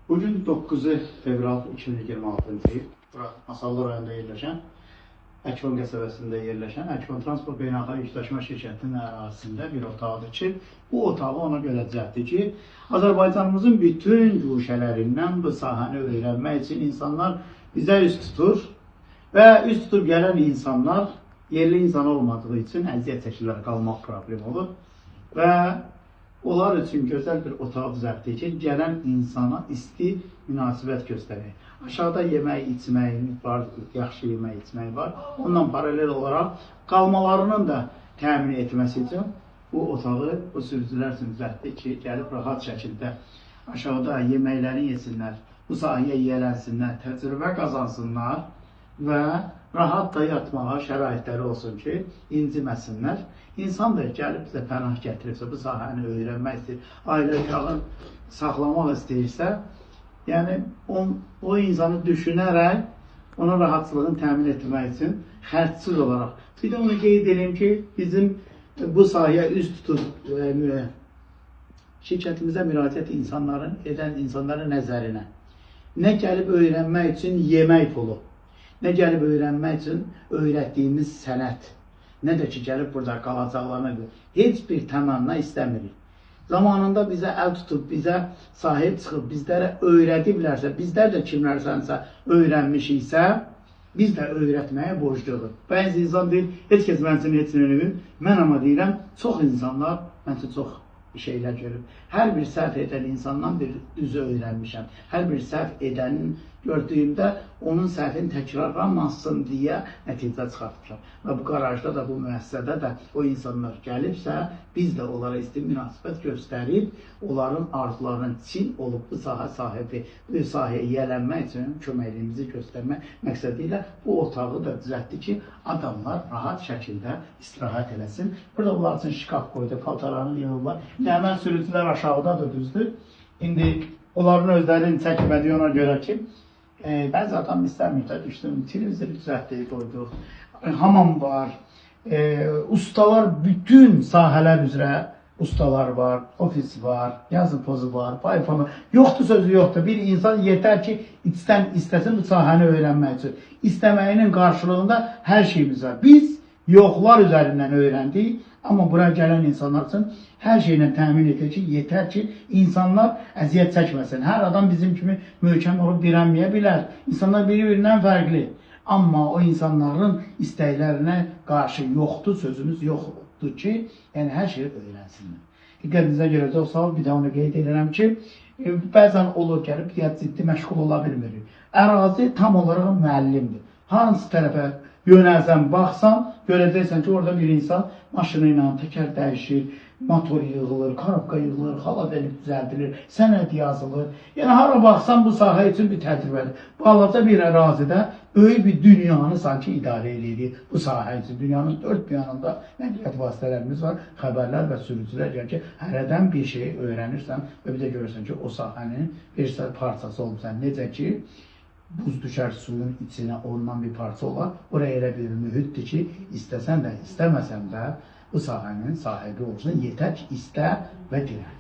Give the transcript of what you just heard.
Bugün 9 fevral 2026 il. Masallı rayonunda yerləşən, Əkon qəsəbəsində yerləşən Əkon Transport Beynəlxalq İşdaşıma şirkətinin ərazisində bir otaqdır ki, bu otağı ona görə düzəltdi ki, Azərbaycanımızın bütün guşələrindən bu sahəni öyrənmək üçün insanlar bizə üst tutur və üst tutub gələn insanlar yerli insan olmadığı üçün əziyyət çəkirlər, qalmaq problemi olur və onlar üçün gözəl bir otaq düzəltdi ki, gələn insana isti münasibət göstərir. Aşağıda yemək, içmək var, yaxşı yemək, içmək var. Ondan paralel olaraq qalmalarının da təmin etməsi üçün bu otağı bu sürücülər üçün düzəltdi ki, gəlib rahat şəkildə aşağıda yeməklərini yesinlər, bu sahəyə yiyələnsinlər, təcrübə qazansınlar və rahat da yatmağa şəraitləri olsun ki, inciməsinlər. İnsan da gəlib bizə pənah gətiribsə, bu sahəni öyrənmək istəyir, ailə uşağı saxlamaq istəyirsə, yəni o insanı düşünərək ona rahatsızlığını təmin etmək üçün xərcsiz olaraq. Bir də onu qeyd edelim ki, bizim bu sahəyə üst tutub şirkətimizə müraciət edən insanların nəzərinə nə gəlib öyrənmək üçün yemək pulu, nə gəlib öyrənmək üçün öyrətdiyimiz sənət, nə də ki, gəlib burada qalacaqlarını heç bir təmanna istəmirik. Zamanında bizə əl tutub, bizə sahib çıxıb, bizlərə öyrədiblərsə, bizlər də kimlərsənsə öyrənmişiksə, biz də öyrətməyə borcludur. Bəzi insan deyir, heç kəs mən üçün heç neyini, mən amma deyirəm, çox insanlar mən üçün çox şeylər görüb. Hər bir səhv edən insandan bir üzü öyrənmişəm. Hər bir səhv edənin gördüyümdə onun səhvini təkrarlanmasın deyə nəticə çıxartmışam. Və bu qarajda da, bu müəssisədə də o insanlar gəlibsə, biz də onlara isti münasibət göstərib, onların arzularının çin olub bu sahə sahibi, bu sahəyə yiyələnmək üçün köməkliyimizi göstərmək məqsədi ilə bu otağı da düzəltdi ki, adamlar rahat şəkildə istirahət eləsin. Burada onlar üçün şkaf qoydu, paltarlarını yığırlar. Həmən sürücülər aşağıdadır, düzdür. İndi onların özlərinin çəkmədiyi ona görə ki, bəzi adam istəmir, düşdüm, televizor düzəltdiyi qoyduq, hamam var, ustalar bütün sahələr üzrə ustalar var, ofis var, yazı pozu var, payfamı, yoxdur sözü yoxdur. Bir insan yetər ki, istəsin bu sahəni öyrənmək üçün. İstəməyinin qarşılığında hər şeyimiz var. Biz yoxlar üzərindən öyrəndik, amma bura gələn insanlar üçün hər şeylə təmin edir ki, yetər ki, insanlar əziyyət çəkməsin. Hər adam bizim kimi möhkəm olub dirənməyə bilər. İnsanlar biri-birindən fərqli. Amma o insanların istəklərinə qarşı yoxdur, sözümüz yoxdur ki, yəni hər şeyi öyrənsinlər. Diqqətinizə görə çox sağ ol, bir də onu qeyd edirəm ki, bəzən olur gəlib, ciddi məşğul ola bilmirik. Ərazi tam olaraq müəllimdir. Hansı tərəfə yönəlsən, baxsan, görəcəksən ki, orada bir insan maşını ilə təkər dəyişir, motor yığılır, karabka yığılır, xalat elib düzəldilir, sənəd yazılır. Yəni, hara baxsan bu sahə üçün bir təcrübədir. Balaca bir ərazidə böyük bir dünyanı sanki idarə edirik bu sahə üçün. Dünyanın dörd bir yanında nəqliyyat vasitələrimiz var, xəbərlər və sürücülər gəlir ki, hərədən bir şey öyrənirsən və bir də görürsən ki, o sahənin bir parçası olmuşsan. Necə ki, buz düşər suyun içinə ondan bir parça olar. Oraya elə bir mühitdir ki, istəsən də, istəməsən də bu sahənin sahibi olsun. Yetər ki, istə və dirən.